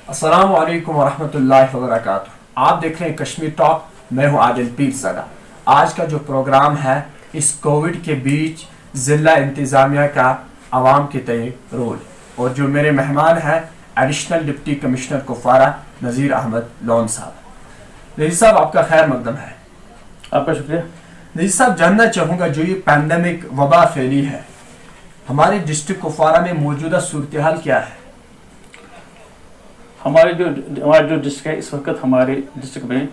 السلام علیکم ورحمۃ اللہ وبرکاتہ. آپ دیکھ رہے ہیں کشمیر ٹاک. میں ہوں عادل پیر زادہ. آج کا جو پروگرام ہے اس کووڈ کے بیچ ضلع انتظامیہ کا عوام کے تئیں رول, اور جو میرے مہمان ہیں additional deputy commissioner Kupwara Nazir Ahmad Lone صاحب. نذیر صاحب آپ کا خیر مقدم ہے. آپ کا شکریہ. نذیر صاحب جاننا چاہوں گا جو یہ پینڈیمک وبا پھیلی ہے ہمارے ڈسٹرکٹ کپوارہ میں موجودہ صورتحال کیا ہے؟ ہمارا جو ڈسٹرکٹ ہے اس وقت ہمارے ڈسٹرکٹ میں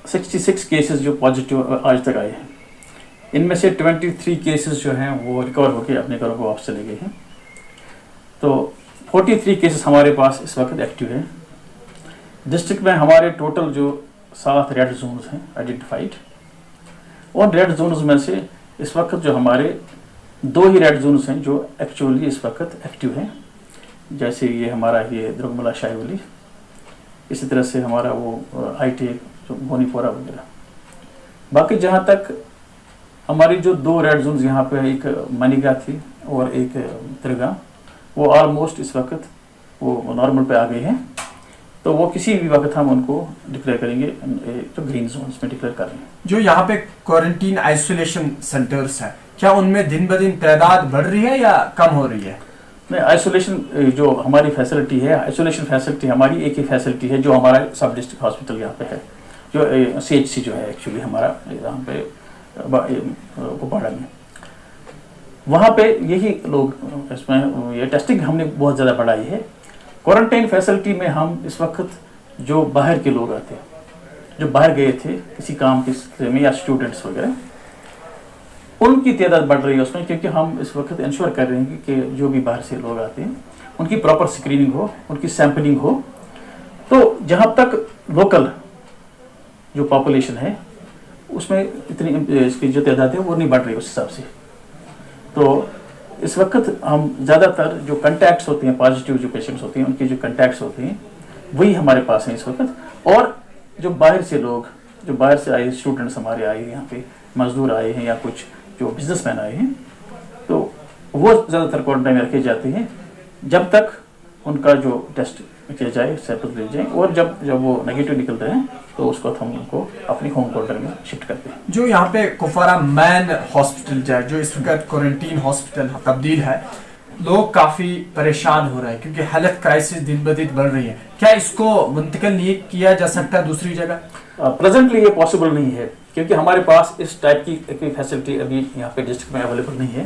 66 کیسز جو پازیٹیو آج تک آئے ہیں. ان میں سے 23 کیسز جو ہیں وہ ریکور ہو کے اپنے گھروں کو واپس چلے گئے ہیں. تو 43 کیسز ہمارے پاس اس وقت ایکٹیو ہیں. ڈسٹرکٹ میں ہمارے ٹوٹل جو 7 ریڈ زونز ہیں آئیڈینٹیفائڈ, اور ریڈ زونز میں سے اس وقت جو ہمارے 2 ہی ریڈ زونز ہیں جو ایکچولی اس وقت ایکٹیو ہیں. جیسے یہ ہمارا یہ درگملا شاہی ولی, اسی طرح سے ہمارا وہ آئی ٹی جو بونی پورہ وغیرہ. باقی جہاں تک ہماری جو 2 ریڈ زونز یہاں پہ ایک منیگا تھی اور ایک درگاہ, وہ آلموسٹ اس وقت وہ نارمل پہ آ گئے ہیں. تو وہ کسی بھی وقت ہم ان کو ڈکلیئر کریں گے, جو گرین زونز میں ڈکلیئر کر رہے ہیں. جو یہاں پہ کوارنٹین آئسولیشن سینٹرز ہیں, کیا ان میں دن بدن تعداد بڑھ رہی ہے یا کم ہو رہی ہے؟ نہیں, آئسولیشن جو ہماری فیسلٹی ہے, آئسولیشن فیسلٹی ہماری ایک ہی فیسلٹی ہے جو ہمارا سب ڈسٹرکٹ ہاسپٹل یہاں پہ ہے, جو CHC جو ہے ایکچولی ہمارا یہاں پہ کپواڑہ میں. وہاں پہ یہی لوگ اس میں یہ ٹیسٹنگ ہم نے بہت زیادہ بڑھائی ہے. کوارنٹائن فیسلٹی میں ہم اس وقت جو باہر کے لوگ آتے ہیں, جو باہر گئے تھے کسی کام کے سلسلے میں یا اسٹوڈنٹس وغیرہ, ان کی تعداد بڑھ رہی ہے اس میں, کیونکہ ہم اس وقت انشور کر رہے ہیں کہ جو بھی باہر سے لوگ آتے ہیں ان کی پراپر اسکریننگ ہو, ان کی سیمپلنگ ہو. تو جہاں تک لوکل جو پاپولیشن ہے اس میں اتنی اس کی جو تعداد ہے وہ نہیں بڑھ رہی اس حساب سے. تو اس وقت ہم زیادہ تر جو کنٹیکٹس ہوتے ہیں پازیٹیو جو پیشنٹس ہوتے ہیں ان کے جو کنٹیکٹس ہوتے ہیں وہی ہمارے پاس ہیں اس وقت. اور جو باہر سے لوگ, جو باہر سے آئے اسٹوڈنٹس ہمارے آئے ہیں, یہاں پہ مزدور آئے ہیں یا کچھ جو بزنس مین آئے ہیں, تو وہ زیادہ تر کوارنٹائن میں رکھے جاتے ہیں جب تک ان کا جو ٹیسٹ کیا جائے, سیمپل لے جائیں, اور جب وہ نیگیٹو نکلتے ہیں تو اس کو ہم ان کو اپنی ہوم کوارنٹائن میں شفٹ کرتے ہیں. جو یہاں پہ کپوارہ مین ہاسپٹل جو اس وقت کوارنٹین ہاسپٹل تبدیل ہے, لوگ کافی پریشان ہو رہے ہیں کیونکہ ہیلتھ کرائسس دن بدن بڑھ رہی ہے. کیا اس کو منتقل نہیں کیا جا سکتا دوسری جگہ؟ پریزنٹلی یہ پاسبل نہیں ہے, کیونکہ ہمارے پاس اس ٹائپ کی کوئی فیسلٹی ابھی یہاں پہ ڈسٹرکٹ میں اویلیبل نہیں ہے.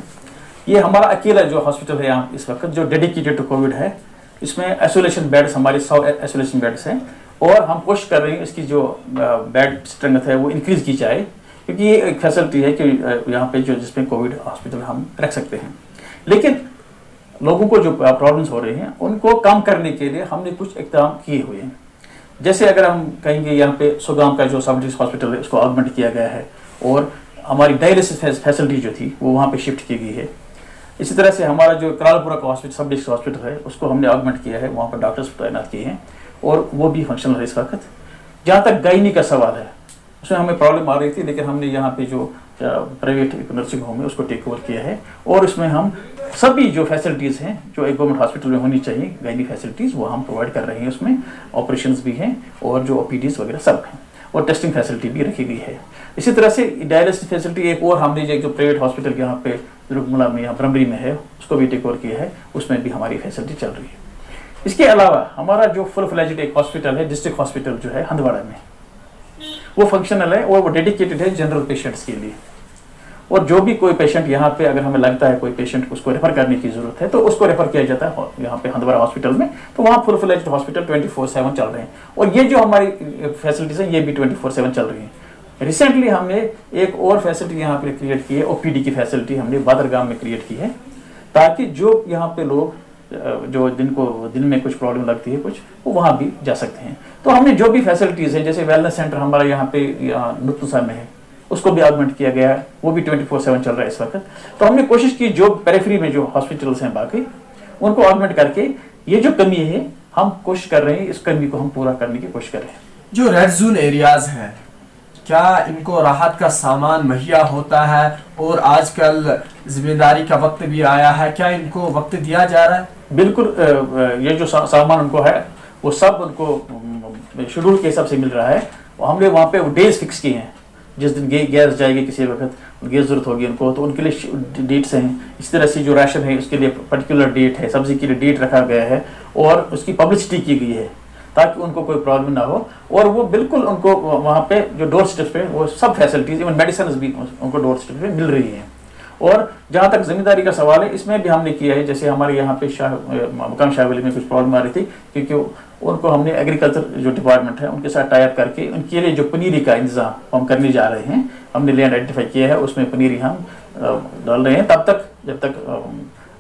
یہ ہمارا اکیلا جو ہاسپٹل ہے یہاں اس وقت جو ڈیڈیکیٹڈ ٹو کووڈ ہے, اس میں آئسولیشن بیڈس ہمارے 100 آئسولیشن بیڈس ہیں, اور ہم کوشش کر رہے ہیں اس کی جو بیڈ اسٹرینتھ ہے وہ انکریز کی جائے, کیونکہ یہ ایک فیسلٹی ہے کہ یہاں پہ جو جس میں کووڈ ہاسپٹل ہم رکھ سکتے ہیں. لیکن لوگوں کو جو پرابلمس ہو رہے ہیں ان کو کم کرنے کے لیے ہم نے کچھ اقدام کیے ہوئے ہیں. جیسے اگر ہم کہیں گے یہاں پہ سوگام کا جو سب ڈسٹرکٹ ہاسپٹل ہے اس کو آگمنٹ کیا گیا ہے, اور ہماری ڈائلسس فیسلٹی جو تھی وہ وہاں پہ شفٹ کی گئی ہے. اسی طرح سے ہمارا جو کرالپورہ کا ہاسپٹل سب ڈسٹرکٹ ہاسپٹل ہے اس کو ہم نے آگمنٹ کیا ہے, وہاں پر ڈاکٹرس تعینات کیے ہیں اور وہ بھی فنکشنل ہے اس وقت. جہاں تک گائنی کا سوال ہے اس میں ہمیں پرابلم آ رہی تھی, لیکن ہم نے یہاں پہ جو پرائیویٹ نرسنگ ہوم ہے اس کو ٹیک اوور کیا ہے, اور اس میں ہم سبھی جو فیسلٹیز ہیں جو ایک گورنمنٹ ہاسپٹل میں ہونی چاہیے گائنی فیسلٹیز وہ ہم پرووائڈ کر رہے ہیں. اس میں آپریشنز بھی ہیں اور جو OPDs وغیرہ سب ہیں, اور ٹیسٹنگ فیسلٹی بھی رکھی گئی ہے. اسی طرح سے ڈائلسس فیسلٹی ایک اور ہم نے جو پرائیویٹ ہاسپٹل یہاں پہ درگملا میں یا برمری میں ہے اس کو بھی ٹیک اوور کیا ہے, اس میں بھی ہماری فیسلٹی چل رہی ہے. اس کے علاوہ ہمارا جو فل فلیجڈ ایک ہاسپٹل ہے ڈسٹرکٹ ہاسپٹل جو ہے ہندواڑہ میں, وہ فنکشنل ہے اور وہ ڈیڈیکیٹڈ ہے جنرل پیشنٹس کے لیے. اور جو بھی کوئی پیشنٹ یہاں پہ اگر ہمیں لگتا ہے کوئی پیشنٹ اس کو ریفر کرنے کی ضرورت ہے تو اس کو ریفر کیا جاتا ہے یہاں پہ ہندواڑہ ہاسپٹل میں. تو وہاں فل فلیجڈ ہاسپٹل 24/7 چل رہے ہیں, اور یہ جو ہماری فیسلٹیز ہیں یہ بھی 24/7 چل رہی ہیں. ریسنٹلی ہم نے ایک اور فیسلٹی یہاں پہ کریٹ کی ہے, OPD کی فیسلٹی ہم نے بادرگام میں کریٹ کی ہے, تاکہ جو یہاں پہ لوگ جو دن میں کچھ پرابلم لگتی ہے کچھ وہ وہاں بھی جا سکتے ہیں. تو ہم نے جو بھی فیسلٹیز ہیں جیسے ویلنس سینٹر ہمارا یہاں پہ نتوسا میں ہے اس کو بھی آگمنٹ کیا گیا ہے, وہ بھی 24/7 چل رہا ہے اس وقت. تو ہم نے کوشش کی جو پیریفری میں جو ہاسپٹلس ہیں باقی ان کو آگمنٹ کر کے یہ جو کمی ہے ہم کوشش کر رہے ہیں اس کمی کو ہم پورا کرنے کی کوشش کر رہے ہیں. جو ریڈ زون ایریاز ہیں کیا ان کو راحت کا سامان مہیا ہوتا ہے؟ اور آج کل ذمہ داری کا وقت بھی آیا ہے, کیا ان کو وقت دیا جا رہا ہے؟ بالکل, یہ جو سامان ان کو ہے वो सब उनको शेड्यूल के हिसाब से मिल रहा है। हमने वहाँ पे डेज फिक्स किए हैं, जिस दिन गैस जाएगी किसी वक्त गैस ज़रूरत होगी उनको, तो उनके लिए डेट्स हैं। इस तरह से जो राशन है उसके लिए पर्टिकुलर डेट है, सब्जी के लिए डेट रखा गया है और उसकी पब्लिसिटी की गई है ताकि उनको कोई प्रॉब्लम ना हो। और वो बिल्कुल उनको वहाँ पे जो डोर स्टेप पे वो सब फैसिलिटीज़, इवन मेडिसिन भी उनको डोर स्टेप पे मिल रही हैं। और जहाँ तक ज़िम्मेदारी का सवाल है, इसमें भी हमने किया है। जैसे हमारे यहाँ पे मकाम शाहवली में कुछ प्रॉब्लम आ रही थी, क्योंकि उनको हमने एग्रीकल्चर जो डिपार्टमेंट है उनके साथ टाई अप करके उनके लिए जो पनीरी का इंतजाम हम करने जा रहे हैं। हमने लैंड आइडेंटिफाई किया है, उसमें पनीरी हम डाल रहे हैं तब तक जब तक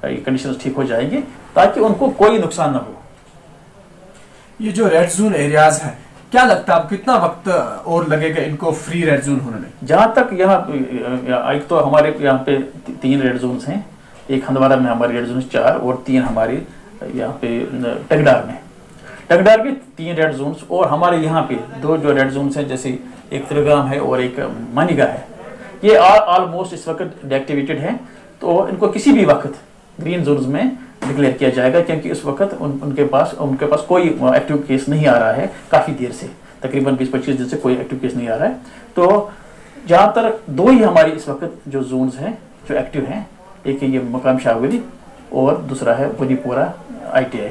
कंडीशन ठीक हो जाएंगी, ताकि उनको कोई नुकसान ना हो। ये जो रेड जोन एरियाज है, क्या लगता है अब कितना वक्त और लगेगा इनको फ्री रेड जोन होने में? जहाँ तक यहाँ एक तो हमारे यहाँ पे 3 रेड जोन्स हैं, एक हंदवाड़ा में हमारी रेड जोन 4 और 3 हमारी यहाँ पे टगडार के 3 रेड जोन्स। और हमारे यहाँ पे 2 जो रेड जोन्स हैं, जैसे एक त्रिगाम है और एक मानिगा है, ये ऑलमोस्ट इस वक्त डीएक्टिवेटेड है। तो इनको किसी भी वक्त ग्रीन जोन्स में डिक्लेयर किया जाएगा, क्योंकि इस वक्त उनके पास कोई एक्टिव केस नहीं आ रहा है काफ़ी देर से, तकरीबन 20-25 दिन से कोई एक्टिव केस नहीं आ रहा है। तो जहाँ तक 2 ही हमारी इस वक्त जो जोन्स हैं जो एक्टिव हैं, एक है ये मकाम शाहवली और दूसरा है बुनीपोरा ITI।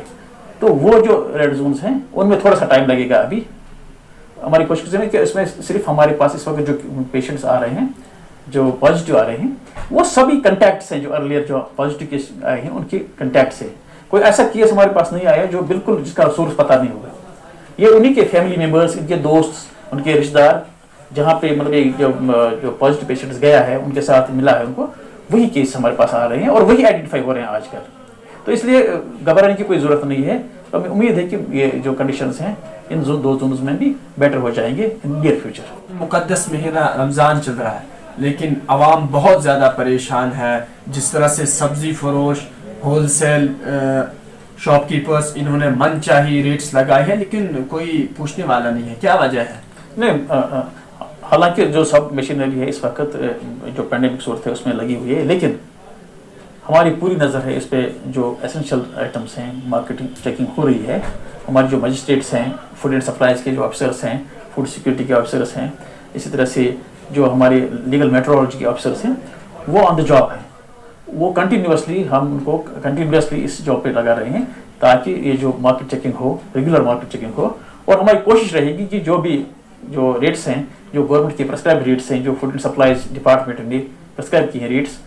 तो वो जो रेड जोन्स हैं उनमें थोड़ा सा टाइम लगेगा। अभी हमारी कोशिश है कि इसमें सिर्फ हमारे पास इस वक्त जो पेशेंट्स आ रहे हैं, जो पॉजिटिव आ रहे हैं, वो सभी कंटैक्ट्स हैं। जो अर्लियर जो पॉजिटिव केस आए हैं उनके कंटैक्ट्स है। कोई ऐसा केस हमारे पास नहीं आया जो बिल्कुल जिसका सोर्स पता नहीं होगा। ये उन्हीं के फैमिली मेम्बर्स, इनके दोस्त, उनके रिश्तेदार, जहाँ पे मतलब जो पॉजिटिव पेशेंट्स गया है उनके साथ मिला है उनको, वही केस हमारे पास आ रहे हैं और वही आइडेंटिफाई हो रहे हैं आजकल। तो इसलिए घबराने की कोई ज़रूरत नहीं है। तो हमें उम्मीद है कि ये जो कंडीशंस हैं इन 2 जोन्स में भी बेटर हो जाएंगे इन नियर फ्यूचर। मुकद्दस महीना रमज़ान चल रहा है, लेकिन आवाम बहुत ज़्यादा परेशान है। जिस तरह से सब्ज़ी फरोश, होलसेल शॉपकीपर्स, इन्होंने मनचाही रेट्स लगाए हैं, लेकिन कोई पूछने वाला नहीं है। क्या वजह है? नहीं, हालांकि जो सब मशीनरी है इस वक्त जो पैंडेमिक सूरत है उसमें लगी हुई है, लेकिन हमारी पूरी नज़र है इस पे जो एसेंशियल आइटम्स हैं, मार्केटिंग चेकिंग हो रही है। हमारे जो मजिस्ट्रेट्स हैं, फूड एंड सप्लाईज के जो ऑफिसर्स हैं, फूड सिक्योरिटी के ऑफिसर्स हैं, इसी तरह से जो हमारे लीगल मेट्रोलॉजी के ऑफिसर्स हैं, वो ऑन द जॉब हैं। वो कंटिन्यूसली हम उनको कंटिन्यूसली इस जॉब पे लगा रहे हैं ताकि ये जो मार्केट चेकिंग हो, रेगुलर मार्केट चेकिंग हो। और हमारी कोशिश रहेगी कि जो रेट्स हैं, जो गवर्नमेंट की प्रेस्क्राइब रेट्स हैं, जो फूड एंड सप्लाईज डिपार्टमेंट ने प्रेस्क्राइब की हैं रेट्स,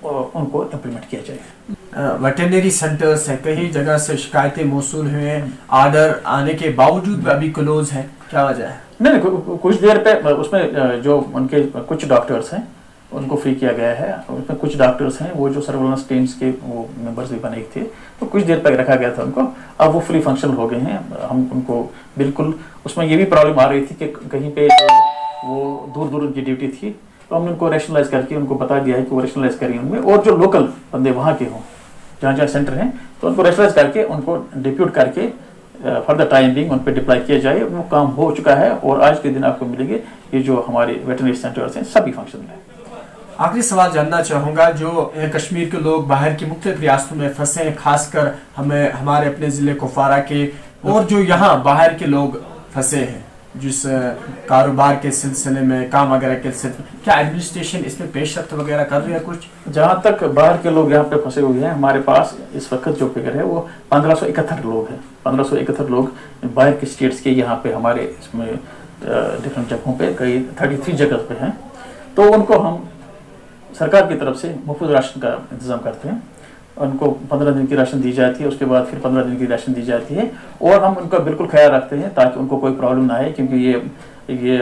उनको इम्प्लीमेंट किया जाए। वेटरनरी सेंटर्स है, कई जगह से शिकायतें मौसूल हुए हैं, आर्डर आने के बावजूद भी अभी क्लोज है। क्या वजह है? नहीं, कुछ देर पे उसमें जो उनके कुछ डॉक्टर्स हैं उनको फ्री किया गया है। उसमें कुछ डॉक्टर्स हैं वो जो सर्वेलेंस टीम्स के वो मेंबर्स भी बने थे, तो कुछ देर तक रखा गया था उनको। अब वो फुली फंक्शनल हो गए हैं। हम उनको बिल्कुल, उसमें ये भी प्रॉब्लम आ रही थी कि कहीं पे वो दूर दूर उनकी ड्यूटी थी, तो हमने उनको रैशनलाइज करके उनको बता दिया है कि वो रैशनलाइज करेंगे उनमें। और जो लोकल बंदे वहाँ के हों, जहाँ जहाँ सेंटर हैं, तो उनको रैशनलाइज करके उनको डिप्यूट करके फॉर द टाइम बिंग उन पर डिप्लाई किया जाए। वो काम हो चुका है और आज के दिन आपको मिलेंगे ये जो हमारे वेटरनरी सेंटर्स हैं सभी फंक्शन है। आखिरी सवाल जानना चाहूँगा, जो कश्मीर के लोग बाहर की मुख्तलिफ रियासतों में फंसे हैं, खासकर हमारे अपने ज़िले कुपवारा के, और जो यहाँ बाहर के लोग फंसे हैं जिस कारोबार के सिलसिले में, काम वगैरह के सिलसिले, क्या एडमिनिस्ट्रेशन इसमें पेशरफ्त वगैरह कर रही है कुछ? जहाँ तक बाहर के लोग यहाँ पे फंसे हुए हैं, हमारे पास इस वक्त जो फिगर है वो 1571 लोग हैं। 1571 लोग बाहर के स्टेट्स के यहाँ पे हमारे इसमें डिफरेंट जगहों पे कई 33 जगह पे हैं। तो उनको हम सरकार की तरफ से मुफ्त राशन का इंतज़ाम करते हैं। उनको 15 दिन की राशन दी जाती है, उसके बाद फिर 15 दिन की राशन दी जाती है, और हम उनका बिल्कुल ख्याल रखते हैं ताकि उनको कोई प्रॉब्लम ना आए, क्योंकि ये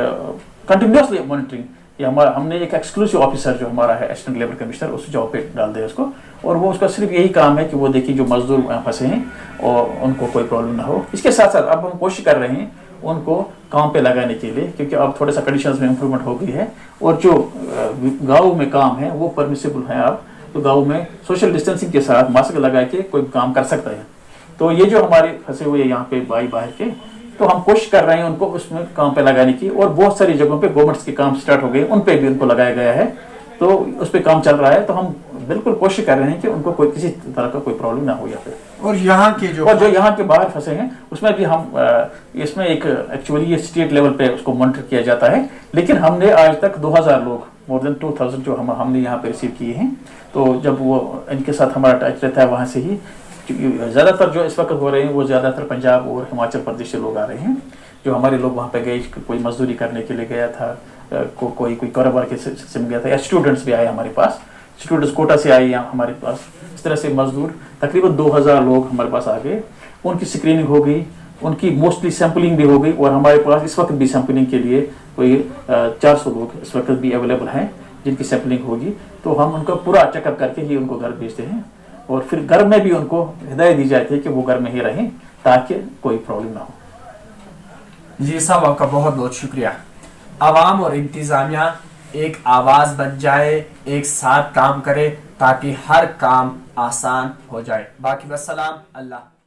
कंटिन्यूसली मॉनिटरिंग, ये हमने एक एक्सक्लूसिव ऑफिसर जो हमारा है असिस्टेंट लेबर कमिश्नर, उस जॉब पे डाल दिया उसको, और वो उसका सिर्फ यही काम है कि वो देखिए जो मजदूर फंसे हैं और उनको कोई प्रॉब्लम ना हो। इसके साथ साथ अब हम कोशिश कर रहे हैं उनको काम पे लगाने के लिए, क्योंकि अब थोड़ा सा कंडीशंस में इम्प्रूवमेंट हो गई है, और जो गाँव में काम है वो परमिसिबल है अब। तो गाँव में सोशल डिस्टेंसिंग के साथ मास्क लगा के कोई काम कर सकता है। तो ये जो हमारे फंसे हुए यहाँ पे भाई बाहर के, तो हम कोशिश कर रहे हैं उनको उसमें काम पे लगाने की, और बहुत सारी जगहों पे गवर्नमेंट्स के काम स्टार्ट हो गए, उन पे भी उनको लगाया गया है, तो उस पर काम चल रहा है। तो हम बिल्कुल कोशिश कर रहे हैं कि उनको कोई किसी तरह का कोई प्रॉब्लम ना हो यहाँ पे। और यहाँ के जो और जो यहाँ के बाहर फंसे हैं उसमें भी हम इसमें एक एक्चुअली ये स्टेट लेवल पे उसको मॉनिटर किया जाता है, लेकिन हमने आज तक 2000 लोग, मोर देन 2000 जो हमने यहाँ पे रिसीव किए हैं। तो जब वो इनके साथ हमारा टच रहता है वहाँ से ही, ज़्यादातर जो इस वक्त हो रहे हैं वो ज़्यादातर पंजाब और हिमाचल प्रदेश से लोग आ रहे हैं। जो हमारे लोग वहाँ पे गए, कोई मजदूरी करने के लिए गया था, कोई कारोबार के सिलसिले में गया था, या स्टूडेंट्स भी आए हमारे पास, स्टूडेंट्स कोटा से आए यहाँ हमारे पास। इस तरह से मजदूर तकरीबन 2000 लोग हमारे पास आ गए। उनकी स्क्रीनिंग हो गई, उनकी मोस्टली सैम्पलिंग भी हो गई, और हमारे पास इस वक्त भी सैम्पलिंग के लिए कोई 400 लोग इस वक्त भी अवेलेबल हैं जिनकी सैम्पलिंग होगी। तो हम उनका पूरा चेकअप करके ही उनको घर भेजते हैं, और फिर घर में भी उनको हिदायत दी जाती है कि वो घर में ही रहें ताकि कोई प्रॉब्लम ना हो। जी साहब, आपका बहुत बहुत शुक्रिया। आवाम और इंतज़ामिया एक आवाज़ बन जाए, एक साथ काम करे ताकि हर काम आसान हो जाए। बाकी वस्सलाम, अल्लाह।